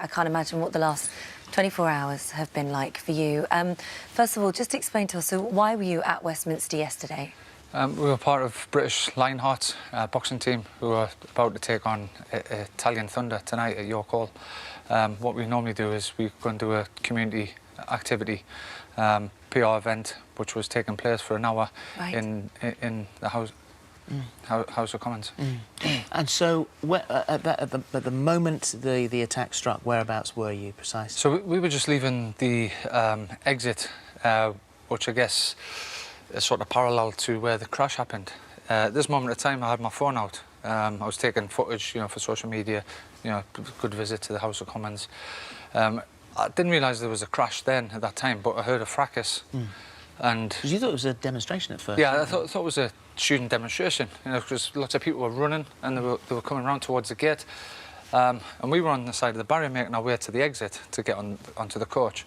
I can't imagine what the last 24 hours have been like for you. First of all, just explain to us, so why were you at Westminster yesterday? We were part of British Lionhearts boxing team who are about to take on Italian Thunder tonight at York Hall. What we normally do is we go and do a community activity, PR event, which was taking place for an hour in the House of Commons. And so, at the moment the attack struck, whereabouts were you precisely? So we were just leaving the exit, which I guess is sort of parallel to where the crash happened. At this moment of time, I had my phone out. I was taking footage, for social media, good visit to the House of Commons. I didn't realise there was a crash then at that time, but I heard a fracas. And you thought it was a demonstration at first? Yeah, I thought it was a student demonstration, because lots of people were running and they were coming around towards the gate. And we were on the side of the barrier making our way to the exit to get onto the coach.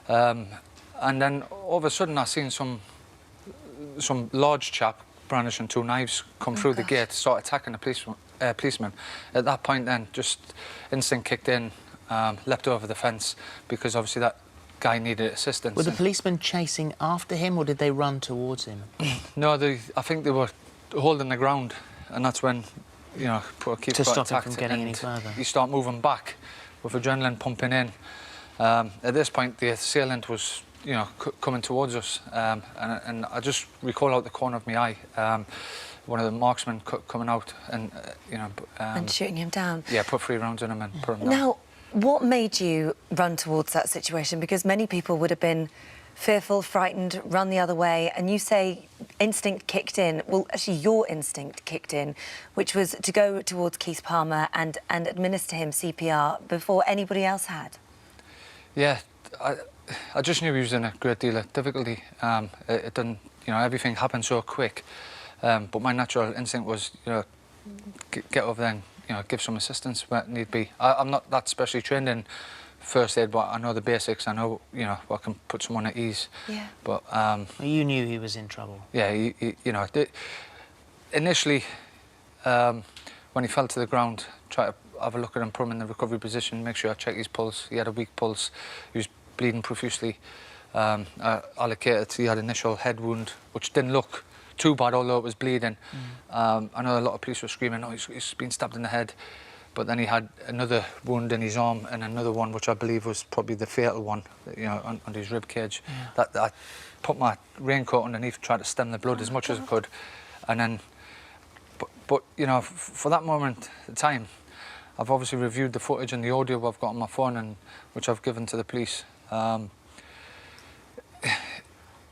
And then all of a sudden I seen some large chap brandishing two knives come through the gate, start attacking the policeman. At that point then, just instinct kicked in, leapt over the fence, because obviously that guy needed assistance. Were the policemen chasing after him, or did they run towards him? No, I think they were holding the ground, and that's when, keeps to stop attacked him from getting any further. You start moving back with adrenaline pumping in. At this point, the assailant was, coming towards us, and I just recall out the corner of my eye, one of the marksmen coming out and, and shooting him down. Yeah, put 3 rounds in him and put him down. Now, what made you run towards that situation? Because many people would have been fearful, frightened, run the other way, and you say instinct kicked in. Well, actually, your instinct kicked in, which was to go towards Keith Palmer and administer him CPR before anybody else had. Yeah, I just knew he was in a great deal of difficulty. It didn't, everything happened so quick. But my natural instinct was, get over there and, give some assistance where need be. I'm not that specially trained in first aid, but I know the basics. I know, I can put someone at ease. Yeah. But well, you knew he was in trouble. Yeah, initially, when he fell to the ground, try to have a look at him, put him in the recovery position, make sure I check his pulse. He had a weak pulse. He was bleeding profusely. Allocated, he had an initial head wound, which didn't look too bad, although it was bleeding. I know a lot of police were screaming, "Oh, he's been stabbed in the head." But then he had another wound in his arm and another one, which I believe was probably the fatal one, on his rib cage. Yeah. That I put my raincoat underneath, tried to stem the blood as much as I could, and then, but for that moment in time, I've obviously reviewed the footage and the audio I've got on my phone, and which I've given to the police.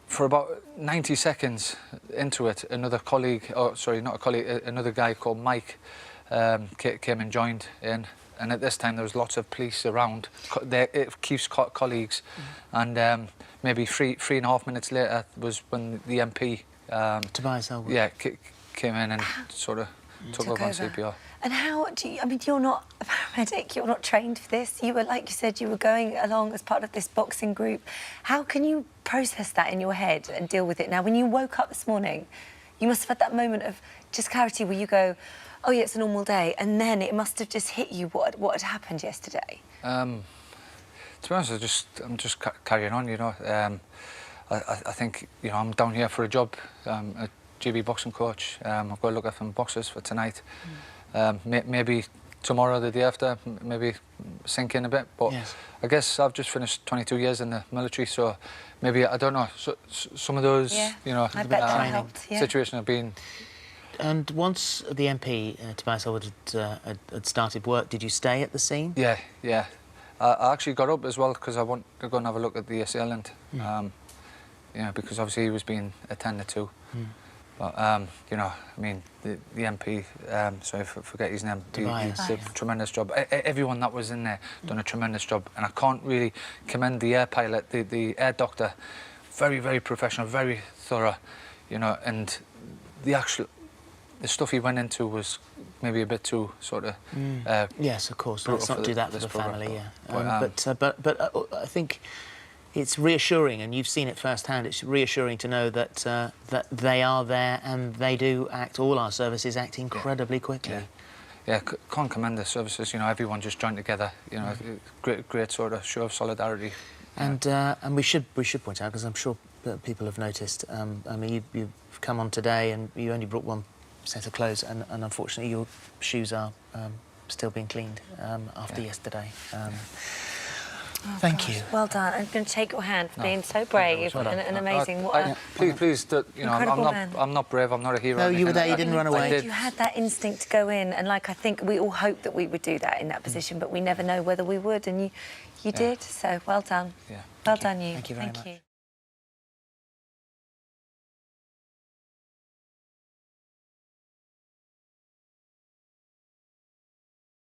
For about 90 seconds into it, another colleague, not a colleague, another guy called Mike came and joined in. And at this time, there was lots of police around, Keith's colleagues. And maybe three and a half minutes later was when the MP... Tobias Ellwood. Yeah, came in and sort of took over on CPR. And how do you... I mean, you're not a paramedic, you're not trained for this. You were, like you said, you were going along as part of this boxing group. How can you process that in your head and deal with it? Now, when you woke up this morning, you must have had that moment of just clarity where you go, oh, yeah, it's a normal day, and then it must have just hit you what had happened yesterday. To be honest, I'm just carrying on, I think, I'm down here for a job, a GB boxing coach. I've got to look at some boxers for tonight. Maybe tomorrow, the day after, maybe sink in a bit. But yes. I guess I've just finished 22 years in the military, so maybe, I don't know, some of those, I bet that helped, yeah. situations have been... And once the MP, Tobias Ellwood, had started work, did you stay at the scene? Yeah. I actually got up as well because I want to go and have a look at the assailant. Because obviously he was being attended to. But, I mean, the MP, sorry, forget his name, he did a tremendous job. Everyone that was in there done a tremendous job. And I can't really commend the air pilot, the air doctor. Very, very professional, very thorough, and the stuff he went into was maybe a bit too sort of... yes, of course, let's not do that for the family, yeah. But I think... It's reassuring, and you've seen it firsthand. It's reassuring to know that that they are there and they do act. All our services act incredibly quickly. yeah, can't commend the services. You know, everyone just joined together. You know, great sort of show of solidarity. And we should point out, because I'm sure that people have noticed. I mean, you've come on today, and you only brought one set of clothes, and unfortunately, your shoes are still being cleaned after yesterday. Thank you. Well done. I'm going to take your hand for being so brave and amazing. Please, you know, I'm not brave. I'm not a hero. No, you were there. You didn't run away. You had that instinct to go in, and like I think we all hoped that we would do that in that position, but we never know whether we would, and you did. So well done. Yeah. Well done, you. Thank you very much.